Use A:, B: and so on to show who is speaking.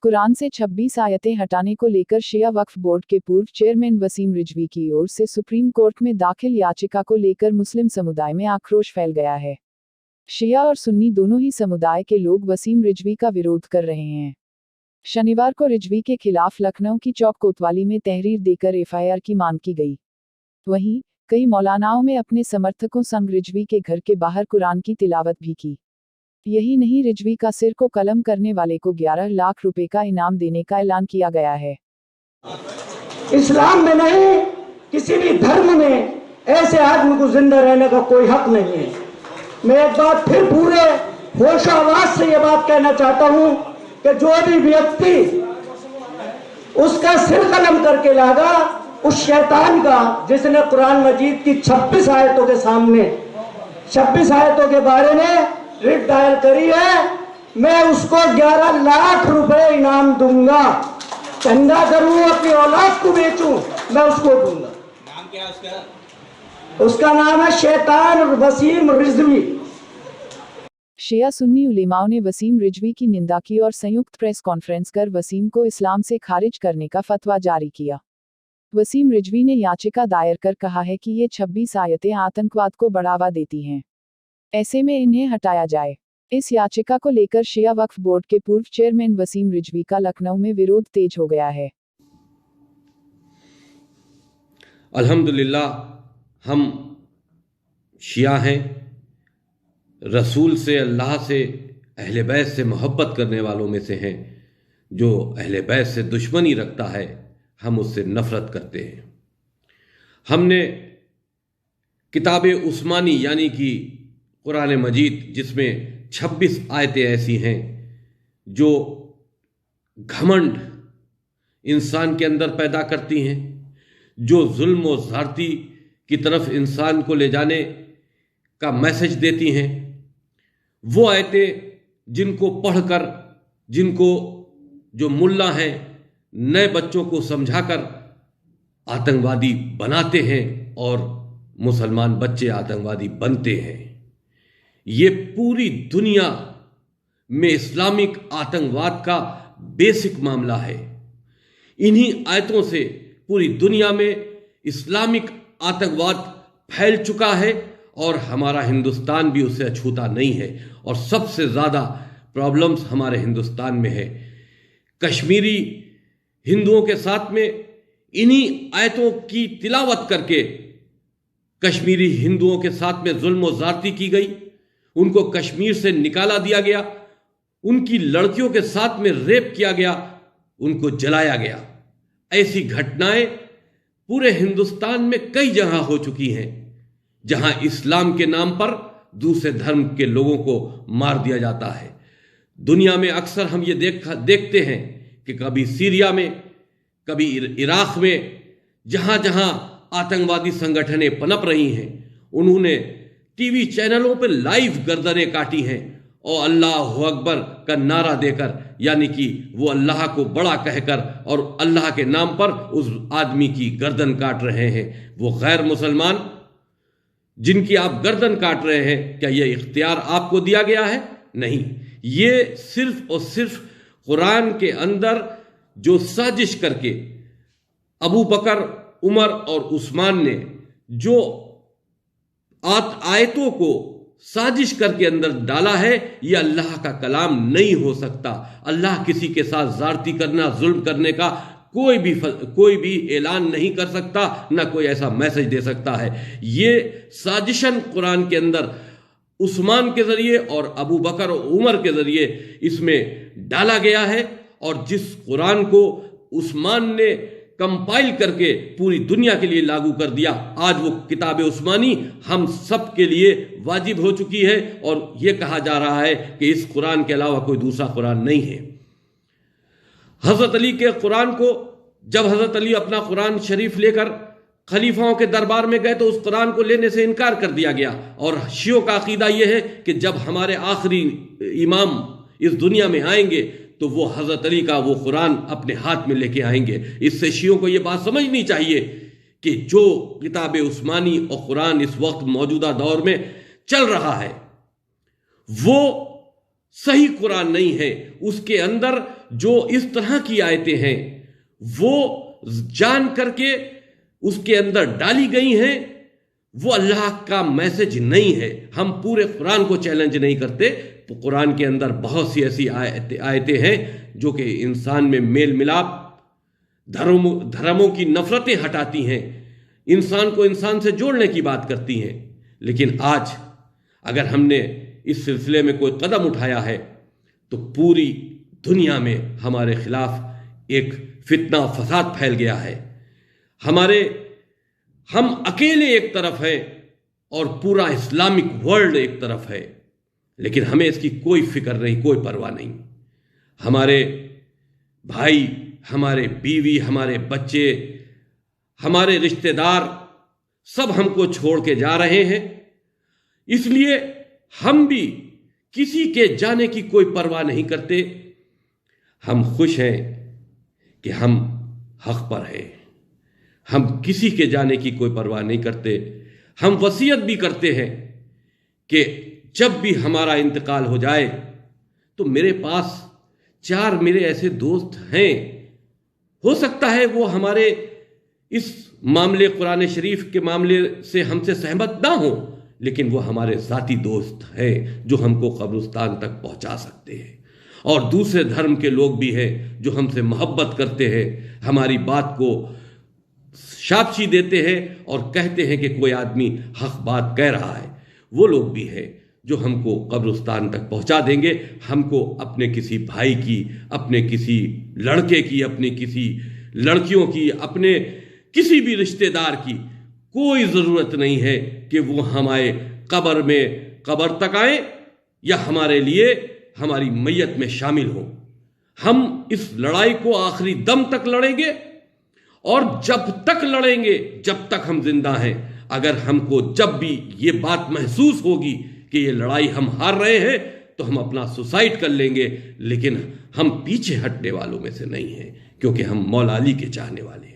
A: कुरान से 26 आयतें हटाने को लेकर शिया वक्फ बोर्ड के पूर्व चेयरमैन वसीम रिजवी की ओर से सुप्रीम कोर्ट में दाखिल याचिका को लेकर मुस्लिम समुदाय में आक्रोश फैल गया है। शिया और सुन्नी दोनों ही समुदाय के लोग वसीम रिजवी का विरोध कर रहे हैं। शनिवार को रिजवी के खिलाफ लखनऊ की चौक कोतवाली में तहरीर देकर एफआईआर की मांग की गई। वहीं कई मौलानाओं में अपने समर्थकों संग रिजवी के घर के बाहर कुरान की तिलावत भी की। यही नहीं, रिजवी का सिर को कलम करने वाले को 11 लाख रुपए का इनाम देने का ऐलान किया गया है।
B: इस्लाम में नहीं, किसी भी धर्म में ऐसे आदमी को जिंदा रहने का कोई हक नहीं है। मैं एक बार फिर पूरे होश आवाज से ये बात कहना चाहता हूं कि जो भी व्यक्ति उसका सिर कलम करके लागा, उस शैतान का जिसने कुरान मजीद की 26 आयतों के सामने 26 आयतों के बारे में रिट दायर करी है, मैं उसको 11 लाख रुपए इनाम दूंगा। चंदा करूं, अपनी औलाद को बेचूं, मैं उसको दूंगा।
C: नाम क्या है
B: उसका नाम है शैतान वसीम रिजवी।
A: शिया सुन्नी उलेमाओं ने वसीम रिजवी की निंदा की और संयुक्त प्रेस कॉन्फ्रेंस कर वसीम को इस्लाम से खारिज करने का फतवा जारी किया। वसीम रिजवी ने याचिका दायर कर कहा है कि ये 26 आयतें आतंकवाद को बढ़ावा देती हैं, ऐसे में इन्हें हटाया जाए। इस याचिका को लेकर शिया वक्फ बोर्ड के पूर्व चेयरमैन वसीम रिजवी का लखनऊ में विरोध तेज हो गया है।
D: अल्हम्दुलिल्लाह हम शिया हैं, रसूल से, अल्लाह से, अहले बैत से मोहब्बत करने वालों में से हैं। जो अहले बैत से दुश्मनी रखता है, हम उससे नफरत करते हैं। हमने किताब उस्मानी यानी कि कुरान मजीद, जिसमें 26 आयतें ऐसी हैं जो घमंड इंसान के अंदर पैदा करती हैं, जो जुल्म और ज़्यादती की तरफ इंसान को ले जाने का मैसेज देती हैं, वो आयतें जिनको पढ़कर, जिनको जो मुल्ला हैं नए बच्चों को समझाकर आतंकवादी बनाते हैं और मुसलमान बच्चे आतंकवादी बनते हैं। ये पूरी दुनिया में इस्लामिक आतंकवाद का बेसिक मामला है। इन्हीं आयतों से पूरी दुनिया में इस्लामिक आतंकवाद फैल चुका है और हमारा हिंदुस्तान भी उससे अछूता नहीं है। और सबसे ज़्यादा प्रॉब्लम्स हमारे हिंदुस्तान में है। कश्मीरी हिंदुओं के साथ में इन्हीं आयतों की तिलावत करके कश्मीरी हिंदुओं के साथ में जुल्म और ज़्यादती की गई, उनको कश्मीर से निकाला दिया गया, उनकी लड़कियों के साथ में रेप किया गया, उनको जलाया गया। ऐसी घटनाएं पूरे हिंदुस्तान में कई जगह हो चुकी हैं, जहां इस्लाम के नाम पर दूसरे धर्म के लोगों को मार दिया जाता है। दुनिया में अक्सर हम ये देखते हैं कि कभी सीरिया में, कभी इराक में, जहां जहां आतंकवादी संगठनें पनप रही हैं, उन्होंने टीवी चैनलों पर लाइव गर्दनें काटी हैं और अल्लाह अकबर का नारा देकर, यानी कि वो अल्लाह को बड़ा कहकर और अल्लाह के नाम पर उस आदमी की गर्दन काट रहे हैं। वो गैर मुसलमान जिनकी आप गर्दन काट रहे हैं, क्या ये इख्तियार आपको दिया गया है? नहीं। ये सिर्फ और सिर्फ कुरान के अंदर जो साजिश करके अबू बकर, उमर और उस्मान ने जो आयतों को साजिश करके अंदर डाला है, यह अल्लाह का कलाम नहीं हो सकता। अल्लाह किसी के साथ ज़्यादती करना, जुल्म करने का कोई भी ऐलान नहीं कर सकता, ना कोई ऐसा मैसेज दे सकता है। ये साजिशन कुरान के अंदर उस्मान के जरिए और अबू बकर और उमर के जरिए इसमें डाला गया है। और जिस कुरान को उस्मान ने कंपाइल करके पूरी दुनिया के लिए लागू कर दिया, आज वो किताब उस्मानी हम सब के लिए वाजिब हो चुकी है और ये कहा जा रहा है कि इस कुरान के अलावा कोई दूसरा कुरान नहीं है। हजरत अली के कुरान को, जब हजरत अली अपना कुरान शरीफ लेकर खलीफाओं के दरबार में गए तो उस कुरान को लेने से इनकार कर दिया गया। और शियों का अकीदा यह है कि जब हमारे आखिरी इमाम इस दुनिया में आएंगे तो वो हजरत अली का वो कुरान अपने हाथ में लेके आएंगे। इससे शियों को ये बात समझनी चाहिए कि जो किताब उस्मानी और कुरान इस वक्त मौजूदा दौर में चल रहा है वो सही कुरान नहीं है। उसके अंदर جو اس طرح کی آیتیں ہیں وہ جان کر کے اس کے اندر ڈالی گئی ہیں، وہ اللہ کا میسج نہیں ہے۔ ہم پورے قرآن کو چیلنج نہیں کرتے، قرآن کے اندر بہت سی ایسی آیتیں ہیں جو کہ انسان میں میل ملاپ، دھرموں کی نفرتیں ہٹاتی ہیں، انسان کو انسان سے جوڑنے کی بات کرتی ہیں۔ لیکن آج اگر ہم نے اس سلسلے میں کوئی قدم اٹھایا ہے تو پوری دنیا میں ہمارے خلاف ایک فتنہ و فساد پھیل گیا ہے۔ ہم اکیلے ایک طرف ہیں اور پورا اسلامک ورلڈ ایک طرف ہے، لیکن ہمیں اس کی کوئی فکر نہیں، کوئی پرواہ نہیں۔ ہمارے بھائی، ہمارے بیوی، ہمارے بچے، ہمارے رشتہ دار سب ہم کو چھوڑ کے جا رہے ہیں، اس لیے ہم بھی کسی کے جانے کی کوئی پرواہ نہیں کرتے۔ ہم خوش ہیں کہ ہم حق پر ہیں، ہم کسی کے جانے کی کوئی پرواہ نہیں کرتے۔ ہم وصیت بھی کرتے ہیں کہ جب بھی ہمارا انتقال ہو جائے تو میرے پاس 4 میرے ایسے دوست ہیں، ہو سکتا ہے وہ ہمارے اس معاملے قرآن شریف کے معاملے سے ہم سے سہمت نہ ہوں، لیکن وہ ہمارے ذاتی دوست ہیں جو ہم کو قبرستان تک پہنچا سکتے ہیں۔ اور دوسرے دھرم کے لوگ بھی ہیں جو ہم سے محبت کرتے ہیں، ہماری بات کو شاباشی دیتے ہیں اور کہتے ہیں کہ کوئی آدمی حق بات کہہ رہا ہے۔ وہ لوگ بھی ہیں جو ہم کو قبرستان تک پہنچا دیں گے۔ ہم کو اپنے کسی بھائی کی، اپنے کسی لڑکے کی، اپنے کسی لڑکیوں کی، اپنے کسی بھی رشتہ دار کی کوئی ضرورت نہیں ہے کہ وہ ہمارے قبر تک آئیں یا ہمارے لیے ہماری میت میں شامل ہوں۔ ہم اس لڑائی کو آخری دم تک لڑیں گے، اور جب تک لڑیں گے جب تک ہم زندہ ہیں۔ اگر ہم کو جب بھی یہ بات محسوس ہوگی کہ یہ لڑائی ہم ہار رہے ہیں تو ہم اپنا سوسائڈ کر لیں گے، لیکن ہم پیچھے ہٹنے والوں میں سے نہیں ہیں، کیونکہ ہم مولا علی کے چاہنے والے ہیں۔